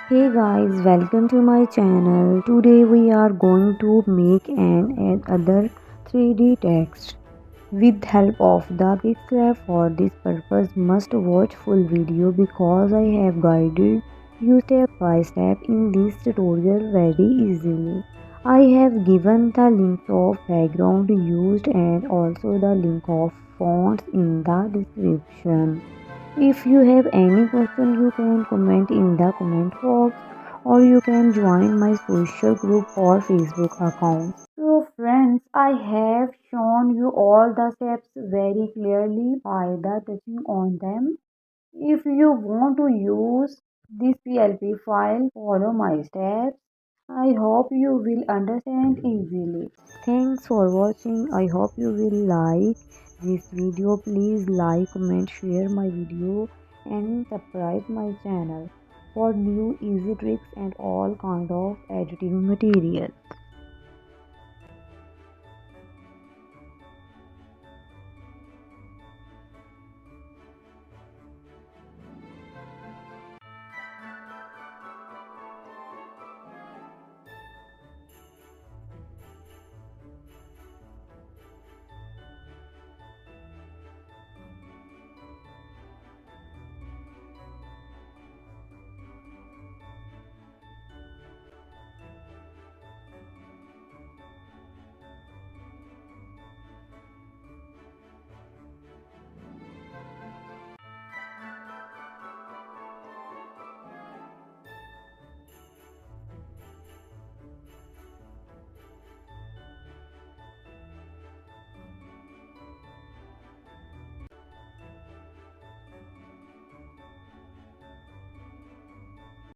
Hey guys, welcome to my channel. Today we are going to make an other 3D text with help of the Pixellab. For this purpose must watch full video because I have guided you step by step in this tutorial very easily. I have given the links of background used and also the link of fonts in the description. If you have any question, you can comment in the comment box or you can join my social group or Facebook account. So friends, I have shown you all the steps very clearly by the touching on them. If you want to use this PLP file, follow my steps. I hope you will understand easily. Thanks for watching. I hope you will like this video. Please like, comment, share my video and subscribe my channel for new easy tricks and all kind of editing material.